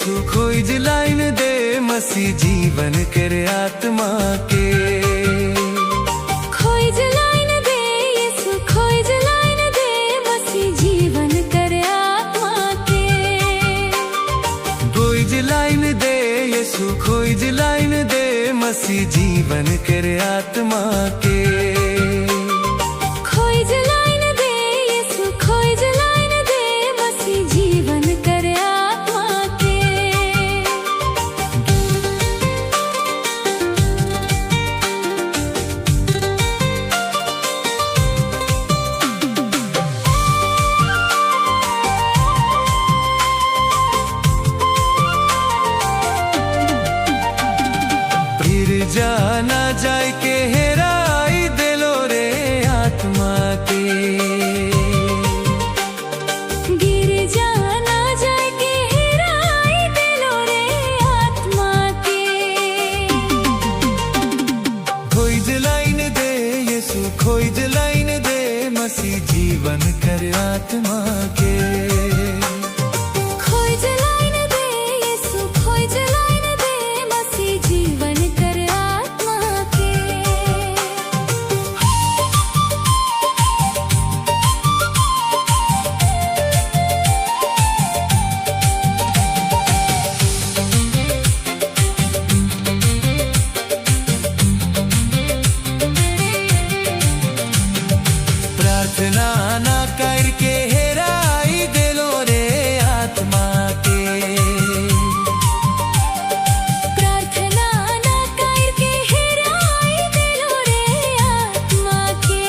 यसु खोज लाइन दे मसी जीवन कर आत्मा के। खोज लाइन दे यसु खोज लाइन दे मसी जीवन कर आत्मा के। खोज लाइन दे यसु खोज लाइन दे मसी जीवन कर आत्मा के। खोज लाइन दे यसु खोज लाइन दे मसी जीवन कर आत्मा के। फिर जाना जाए के हेराई दिलो रे आत्मा के। गिर जाना जाए के हेराई दिलो रे आत्मा के। खोज लाइन दे यसु खोज लाइन दे मसी जीवन कर आत्मा के। खोज लाइन दे यसु खोज लाइन दे मसी जीवन कर आत्मा के। प्रार्थना ना करके हेराई दिलो रे आत्मा के। प्रार्थना ना करके हेराई दिलो रे आत्मा के।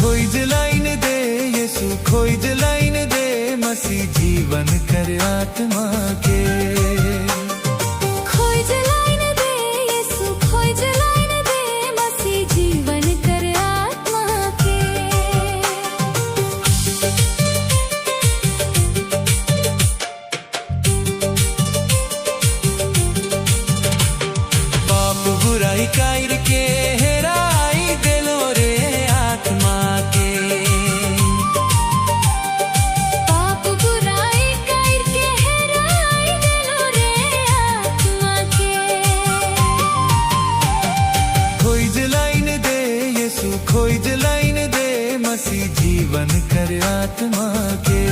खोज लाइन दे यसु खोज लाइन दे मसी जीवन कर आत्मा के। खोज लाइन दे यसु खोज लाइन दे मसी जीवन कर आत्मा के। पाप बुराई कायर के हेराई दिलो रे आत्मा के। पाप बुराई करके हेराई दिलो रे आत्मा के। खोज लाइन दे यसु खोज लाइन दे मसी जीवन कर आत्मा के।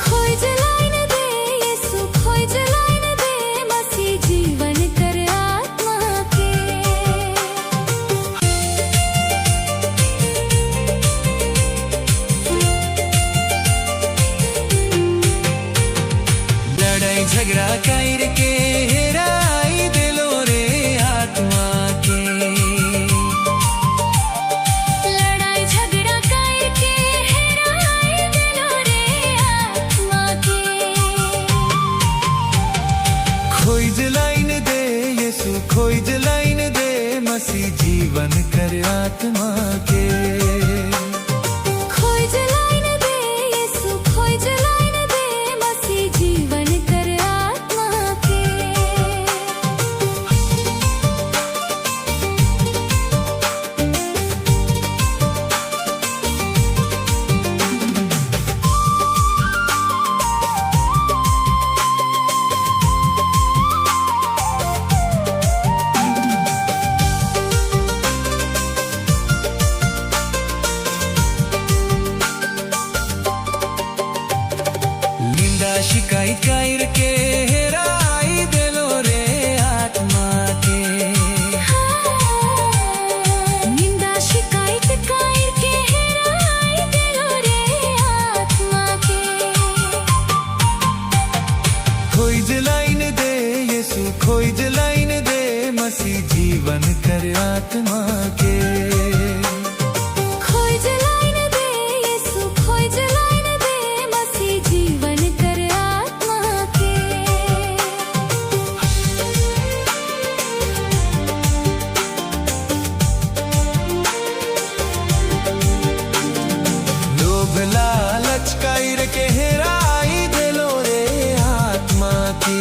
खोज लाइन दे यसु खोज लाइन दे मसी जीवन कर आत्मा के। लड़ाई झगड़ा कर के हेराई दिलो रे आत्मा के। लड़ाई झगड़ा करके हेराई दिलो रे आत्मा के। खोज लाइन दे यसु खोज लाइन दे मसी जीवन कर आत्मा के। खोज लाइन दे यसु खोज लाइन दे मसी जीवन कर आत्मा के। निंदा शिकायत कर के हेराई दिलो रे आत्मा के। निंदा शिकायत करके हेराई दिलो रे आत्मा के। खोज लाइन दे यसु खोज लाइन दे मसी जीवन कर आत्मा के। खोज लाइन दे यसु खोज लाइन दे मसी जीवन कर आत्मा के। लोभ लालच कर के हेराई दिलो रे आत्मा के।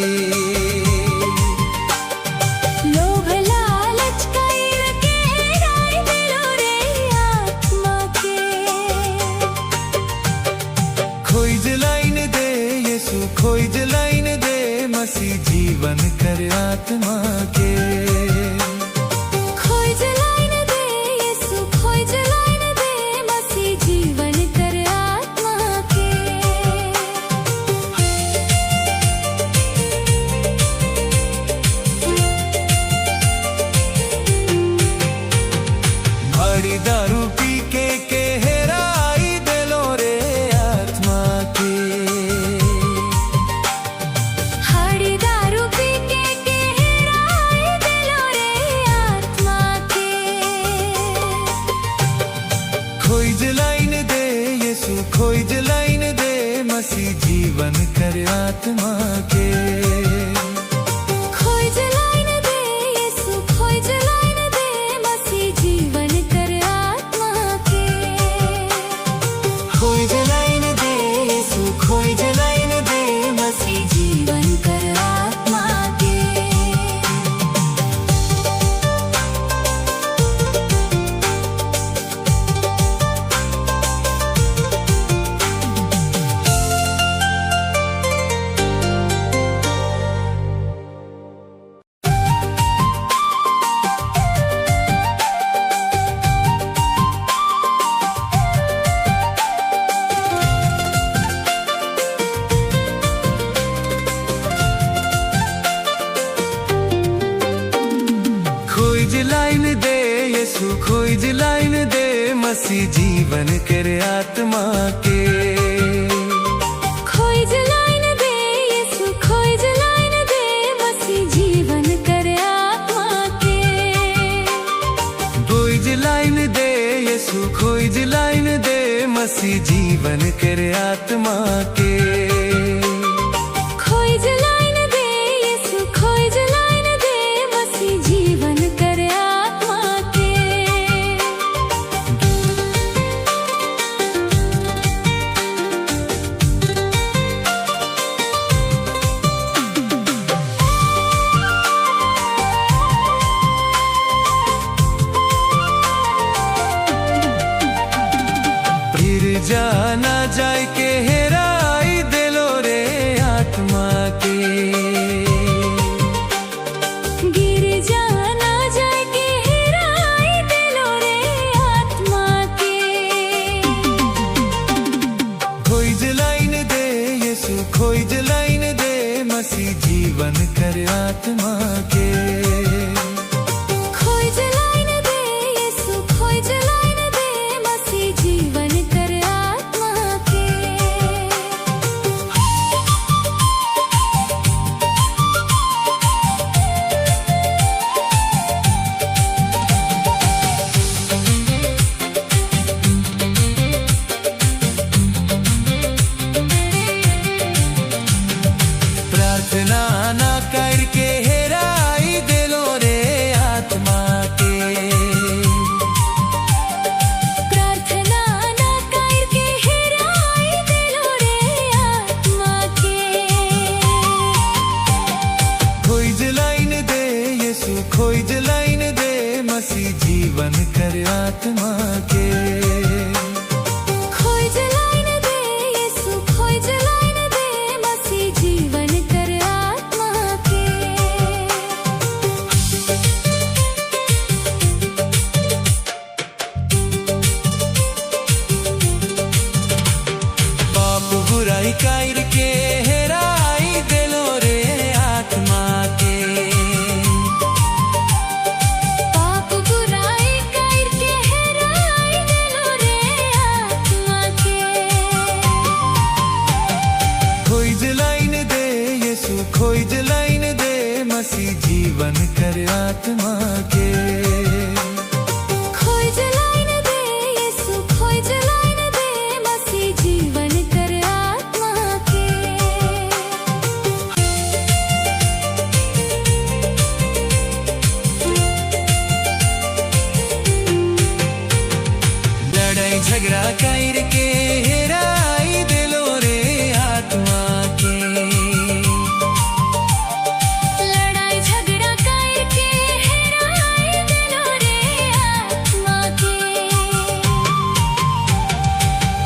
लोभ लालच करके हेराई दिलो रे आत्मा के। खोज लाइन जीवन कर आत्मा के। खोज लाइन दे यीशु खोज लाइन दे मसीह जीवन कर आत्मा के। भारी दारू पी के हेराई दिलो रे आत्मा के। हाड़ी दारू पी के हेराई दिलो रे आत्मा के। खोज लाइन दे यीशु खोज लाइन दे मसीह जीवन कर आत्मा के। खोज लाइन दे यीशु खोज लाइन दे मसीह जीवन कर आत्मा के। खोज लाइन दे यीशु खोज लाइन दे मसीह जीवन कर आत्मा के। खोज लाइन दे यीशु खोज लाइन दे मसीह जीवन कर आत्मा के। खोज लाइन दे यीशु खोज लाइन दे मसीह जीवन कर आत्मा के। खोज लाइन दे यीशु खोज लाइन दे मसीह जीवन कर आत्मा के। खोज लाइन दे यीशु खोज लाइन दे मसीह जीवन कर आत्मा के। फिर जाना जाए के हेराई दिलो रे आत्मा के। गिर जाना जाए के हेराई दिलो रे आत्मा के। खोज लाइन दे यीशु खोज लाइन दे मसीह जीवन कर आत्मा के। खोज लाइन दे यीशु खोज लाइन दे मसीह जीवन कर आत्मा के। प्रार्थना ना करके हेराई दिलो रे आत्मा के। प्रार्थना ना करके हेराई दिलो रे आत्मा के। खोज लाइन दे यीशु खोज लाइन दे मसीह जीवन कर आत्मा के। खोज लाइन दे यीशु खोज लाइन दे मसीह जीवन कर आत्मा के। पाप बुराई करके हेराई दिलो रे आत्मा के। पाप बुराई करके हेराई दिलो रे आत्मा के। खोज लाइन दे यीशु खोज लाइन दे मसीह जीवन कर आत्मा के। खोज लाइन दे यीशु खोज लाइन दे मसीह जीवन कर आत्मा के। लड़ाई झगड़ा करके हेराई दिलो रे आत्मा के। लड़ाई झगड़ा करके हेराई दिलो रे आत्मा के।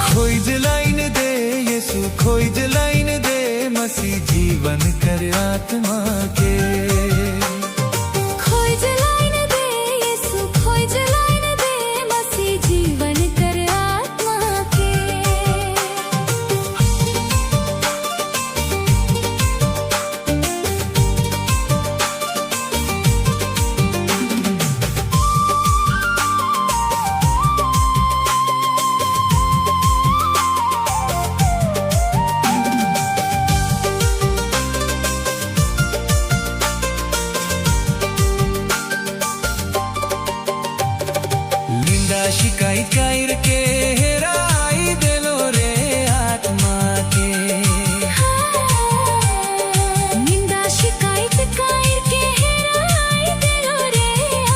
खोज लाइन दे यीशु खोज लाइन दे मसीह जीवन कर आत्मा के। खोज लाइन दे यीशु खोज लाइन दे मसीह जीवन कर आत्मा के। निंदा शिकायत कायर के हेराई देलो रे आत्मा के। निंदा शिकायत कायर के हेराई देलो रे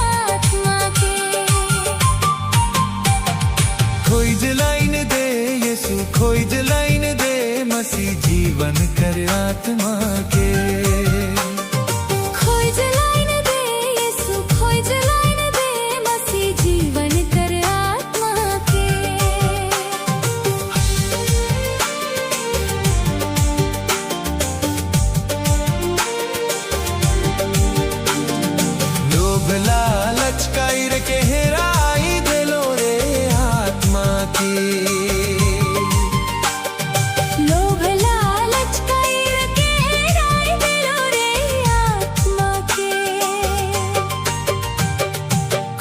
आत्मा के। खोज लाइन दे यीशु खोज लाइन दे मसीह जीवन कर आत्मा के। खोज लाइन दे यीशु खोज लाइन दे मसीह जीवन कर आत्मा के। लोभ लालच कायर के हेराई देलो रे आत्मा के। लोभ लालच कायर के हेराई देलो रे आत्मा के।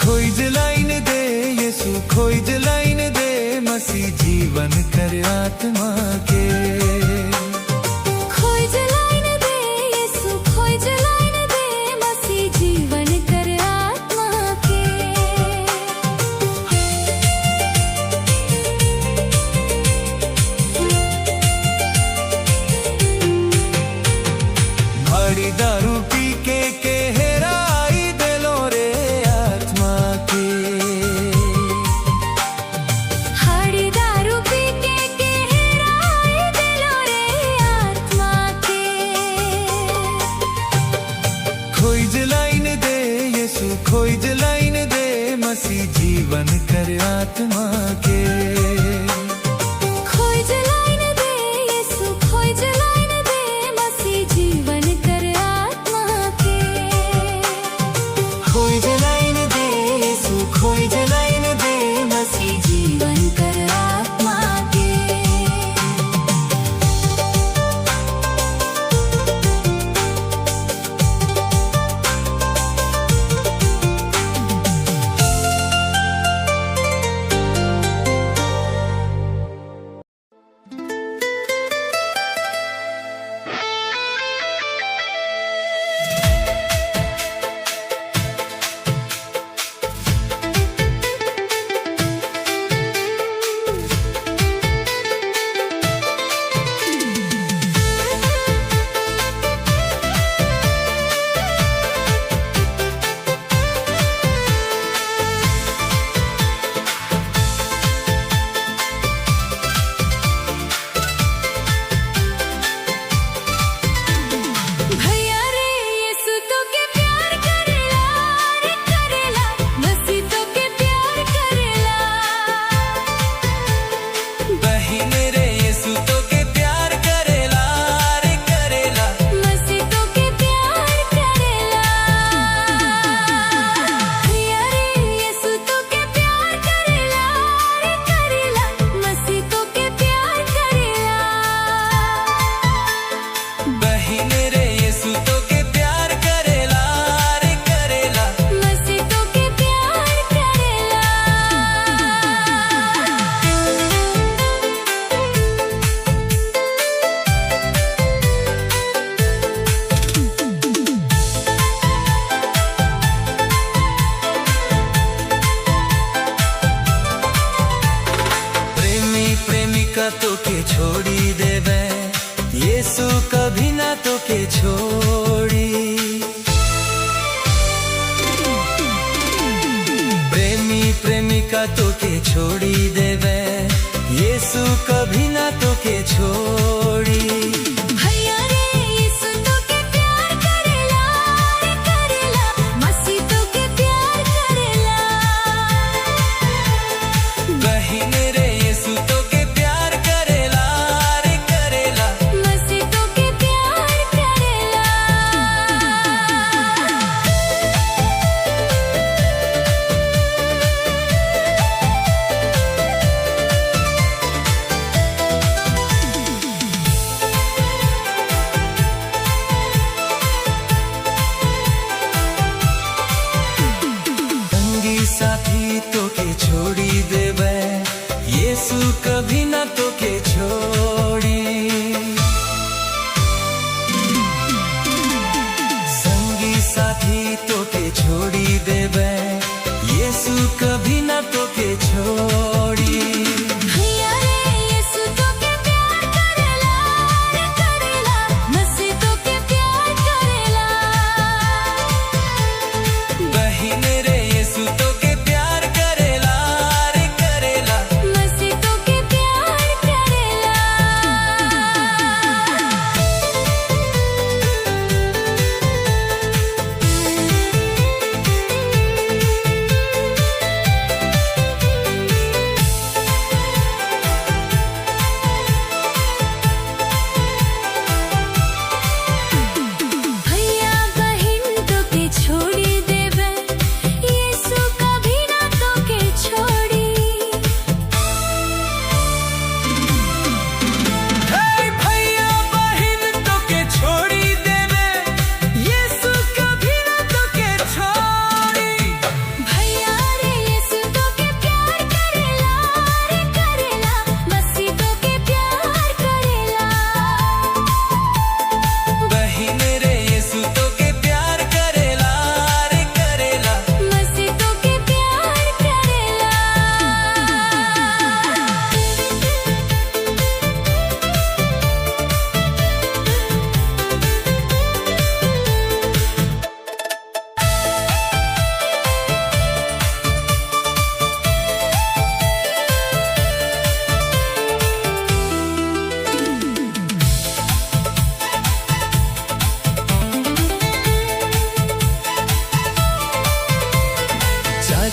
खोज लाइन दे यीशु खोज लाइन दे मसीह जीवन कर आत्मा के। खोज लाइन दे यीशु खोज लाइन दे मसीह जीवन कर आत्मा के। भारी दारू पी के हेराई देलो रे आत्मा के। हाड़ी दारू पी के हेराई देलो रे आत्मा के। खोज लाइन दे यीशु खोज लाइन दे मसीह जीवन कर आत्मा के। खोज लाइन दे यीशु खोज लाइन दे मसीह जीवन कर आत्मा के। खोज लाइन दे यीशु खोज लाइन दे मसीह जीवन कर आत्मा के। भैया रे यीशु तो के प्यार करेला रे करेला मसीह तो के प्यार करेला। बहिन रे यीशु तो के प्यार करेला रे करेला। मसीह तो के प्यार करेला। भैया रे यीशु तो के प्यार करेला रे करेला मसीह तो के प्यार करेला। बहिन रे यीशु तो के प्यार करेला रे करेला। मसीह तो के प्यार करेला। प्रेमी प्रेमिका तो के छोड़ी देवे यीशु कभी ना तो के छोड़ी। प्रेमी प्रेमिका तो के छोड़ी देवे यीशु कभी ना तो के छोड़ी। भैया रे यीशु तो के प्यार करेला रे करेला मसीह तो के प्यार करेला। बहिन रे यीशु तो के प्यार करेला रे करेला। मसीह तो के प्यार करेला।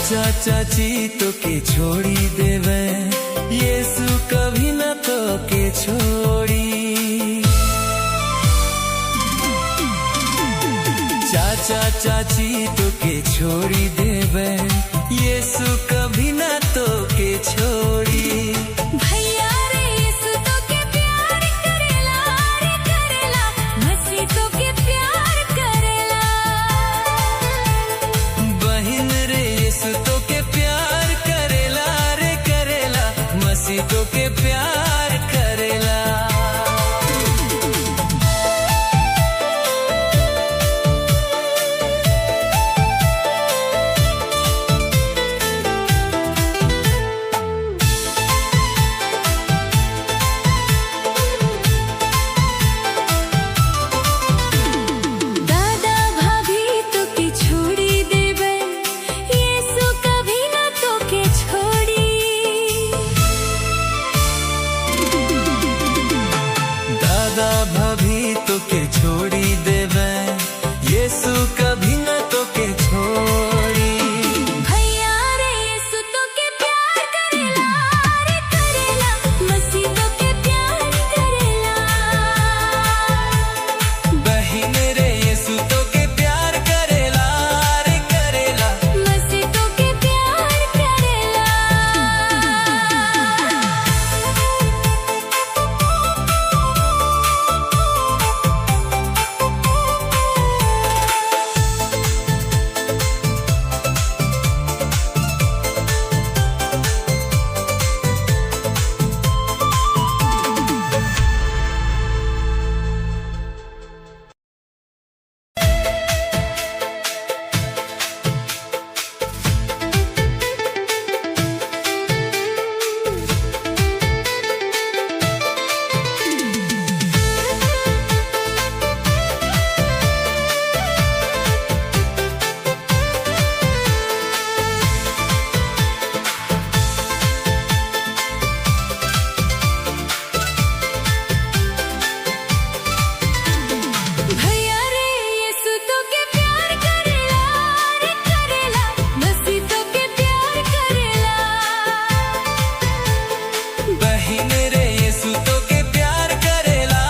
चाचा चाची तो के छोड़ी देवे यीशु कभी न तो के छोड़ी। चाचा चाची तो के छोड़ी देवे यीशु कभी न तो के छोड़ी। भैया रे यीशु तो के प्यार करेला रे करेला मसीह तो के प्यार करेला। बहन रे यीशु तो के प्यार करेला रे करेला मसीह तो के प्यार करेला। दादा भाभी तो के छोड़ी देवे यीशु कभी ना तो के छोड़ी। दादा भाभी तो के छोड़ी देवे यीशु कभी न तो के छोड़ी। भैया रे यीशु तो के प्यार करेला रे करेला मसीह तो के प्यार करेला। बहन रे यीशु तो के प्यार करेला रे करेला मसीह तो के प्यार करेला। भैया रे यीशु तो के प्यार करेला रे करेला मसीह तो के प्यार करेला। बहन रे यीशु तो के प्यार करेला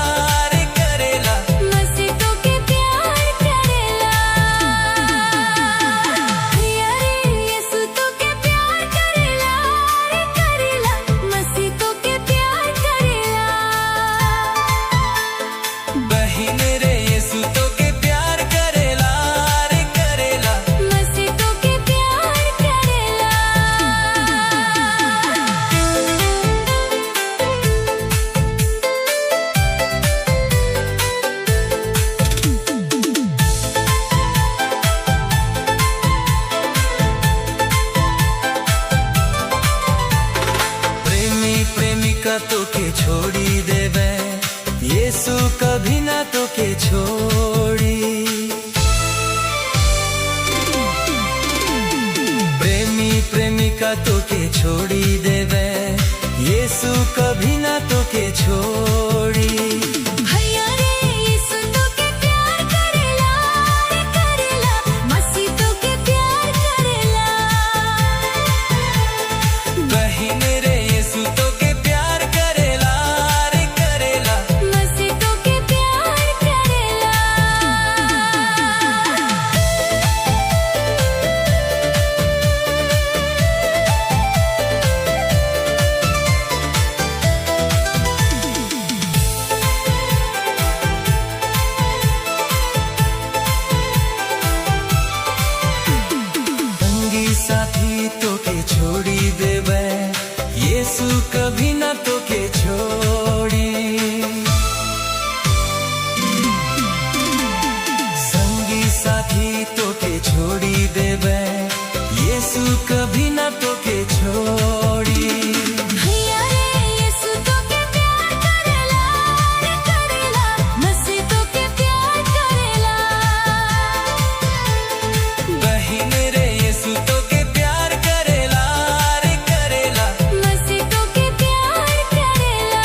रे करेला मसीह तो के प्यार करेला। भैया रे यीशु तो के प्यार करेला रे करेला मसीह तो के प्यार करेला। बहन रे यीशु तो के प्यार करेला रे करेला मसीह तो के प्यार करेला। प्रेमी प्रेमिका तो के छोड़ी देवे यीशु कभी ना तो के छोड़ी। प्रेमी प्रेमिका तो के छोड़ी देवे यीशु कभी ना तो के छोड़ी। भैया रे यीशु तो के प्यार करेला रे करेला मसीह तो के प्यार करेला। बहन रे यीशु तो के प्यार करेला रे करेला मसीह तो के प्यार करेला। संगी साथी तो के छोड़ी देवे यीशु कभी ना तो के छोड़ी। संगी साथी तो के छोड़ी देवे यीशु कभी ना तो के छोड़ी। भैया रे यीशु तो के प्यार करेला रे करेला मसीह तो के प्यार करेला। बहन रे यीशु तो के प्यार करेला रे करेला मसीह तो के प्यार करेला।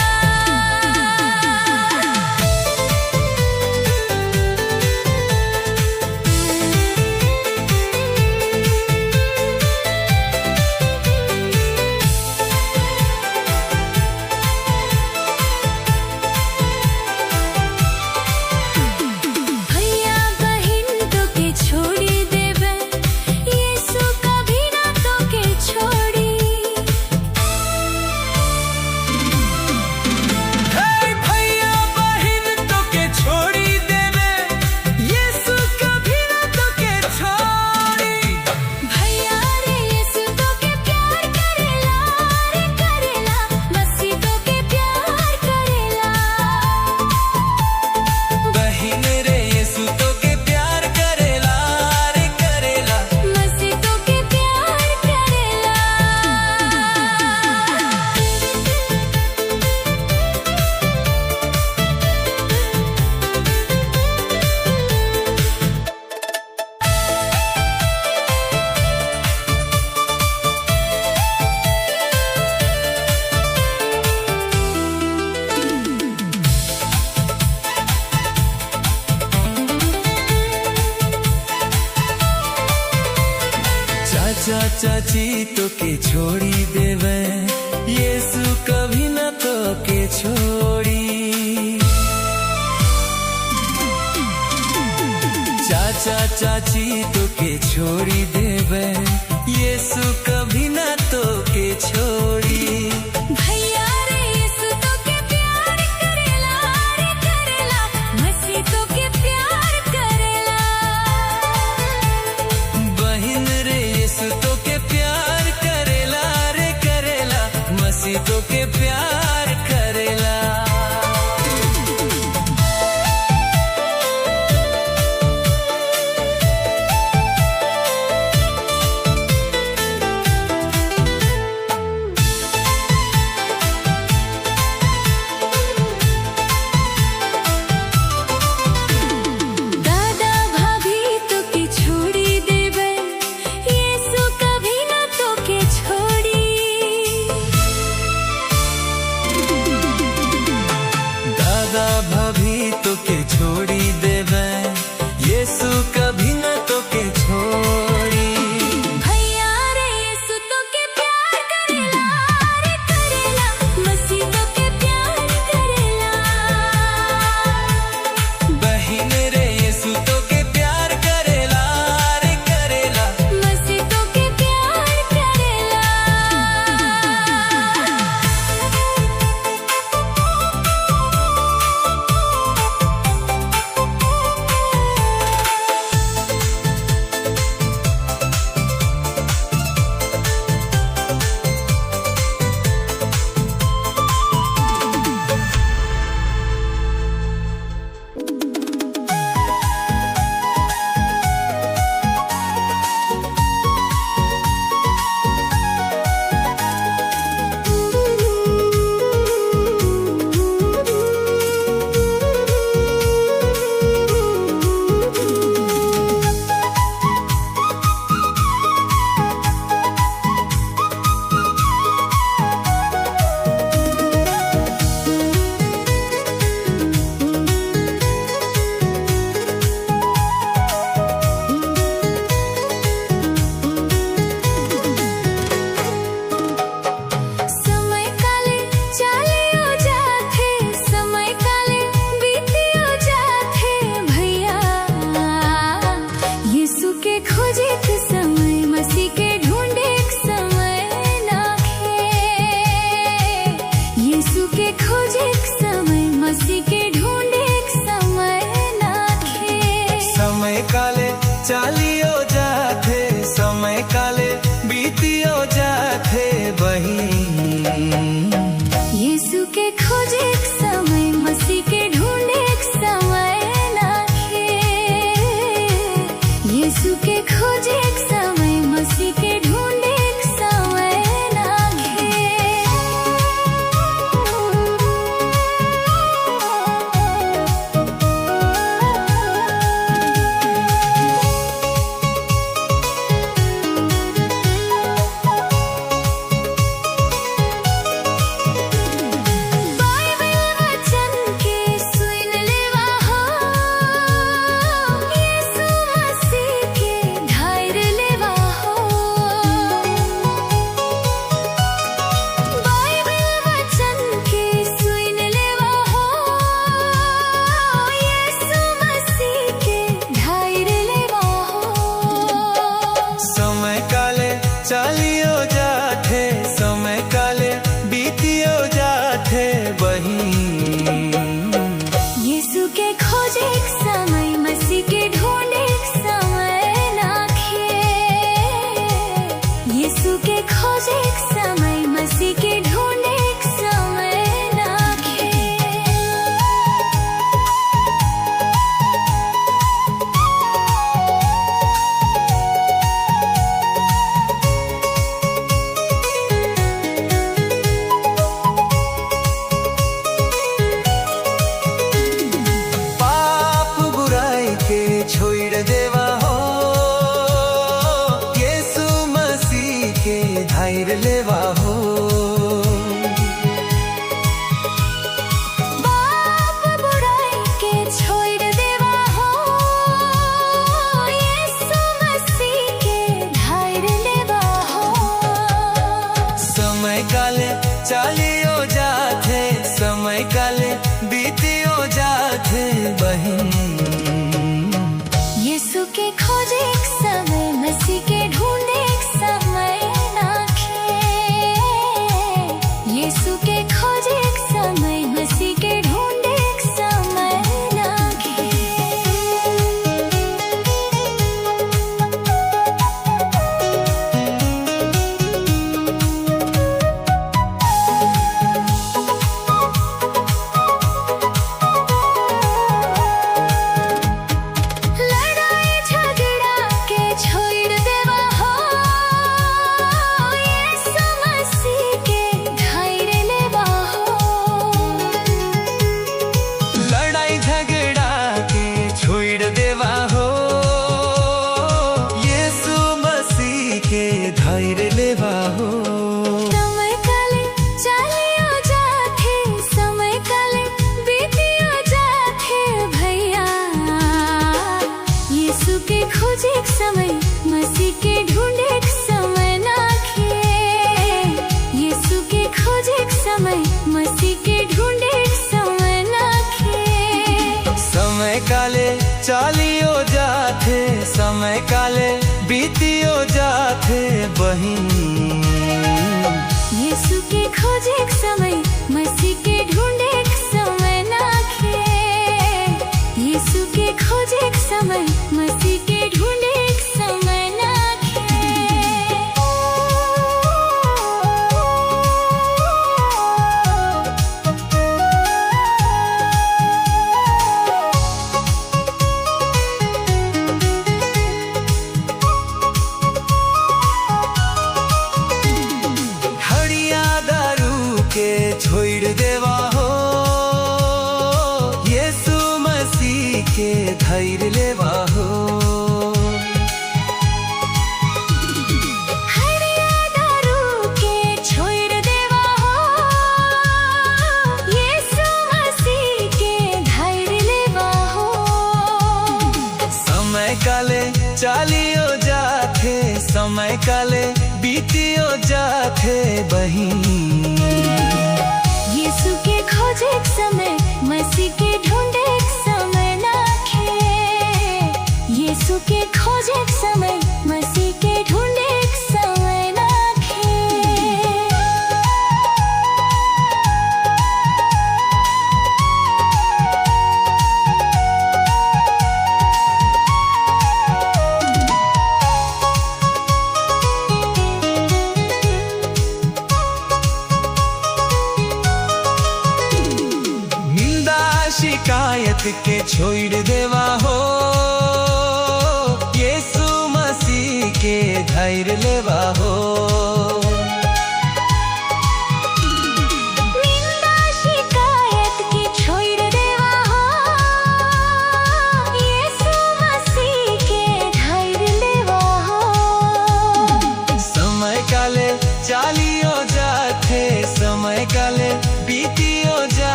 चाची तो के छोड़ी देवे यीशु कभी न तो के छोड़ी। चाचा चाची तो के छोड़ी देवे यीशु कभी न तो के छोड़ी। भैया रे यीशु तो के प्यार करेला रे करेला मसीह तो के प्यार करेला। बहिन रे यीशु तो के प्यार करेला रे करेला मसीह तो के प्यार करेला। दादा भाभी तो के छोड़ी देवे यीशु कभी न तो के छोड़ी। दादा भाभी तो के छोड़ी देवे यीशु कभी न तो के छोड़ी। भैया रे यीशु तो के प्यार करेला रे करेला मसीह तो के प्यार करेला। बहिन रे यीशु तो के प्यार करेला रे करेला मसीह तो के प्यार करेला। समय काले चालियो जाथे समय काले बीतियो जाथे भैया यीशु के खोजे के समय मसीह के ढूंढे के समय नाखे। यीशु के खोजे के समय मसीह के ढूंढे के समय नाखे। समय काले चालियो जाथे समय काले बीतियो जाथे बहिन। यीशु के खोजे के समय मसीह के ढूंढे के समय नाखे। यीशु के खोजे के समय मसीह के ढूंढे के समय नाखे। बाइबल वचन के सुन लेवा हो यीशु मसीह के ढायर लेवा हो। बाइबल वचन के सुन लेवा हो यीशु मसीह के ढायर लेवा हो। समय काले चालियो जाथे समय काले बीतियो जाथे बहिन। यीशु के खोजे के समय मसीह के ढूंढे के समय नाखे। यीशु के खोजे के समय मसीह के ढूंढे के समय नाखे। पाप बुराई के छोड़ देवा हो यीशु मसीह के धैर्य लेवा हो। पाप बुराई के छोड़ देवा हो यीशु मसीह के ढायर लेवा खोजे एक समय मसीह के ढूंढे एक समय नाखे यीशु के खोजे एक समय मसीह के ढूंढे एक समय नाखे लड़ाई झगड़ा के छोड़ देवा हो यीशु मसीह के धैर्य लेवा हो लड़ाई झगड़ा के छोड़ देवा हो यीशु मसीह के धैर्य लेवा हो समय काले चलियो जाथे समय काले बीतियो जाथे भैया यीशु के खोजे एक समय मसीह के ढूंढे एक समय नाखे यीशु के खोजे एक समय मसीह के ढूंढे एक समय नाखे समय काले चालियो जाथे समय काले बीतियो जाथे बहिनी यीशु के खोजे एक समय मसीह के ढूंढे एक समय नाखे यीशु के खोजे एक समय मसीह के ढूंढे एक समय नाखे हड़िया दारू के छोड़ देवा हो यीशु मसीह के धैर्य लेवा हो हड़िया दारू के छोड़ देवा हो यीशु मसीह के धैर्य लेवा हो समय काले चालियो जाथे समय काले बीतियो जाथे बहिनी यीशु के खोजे एक समय मसीह के ढूंढे एक समय नाखे यीशु के खोजे एक समय मसीह के ढूंढे एक समय नाखे निंदा शिकायत के छोड़ दे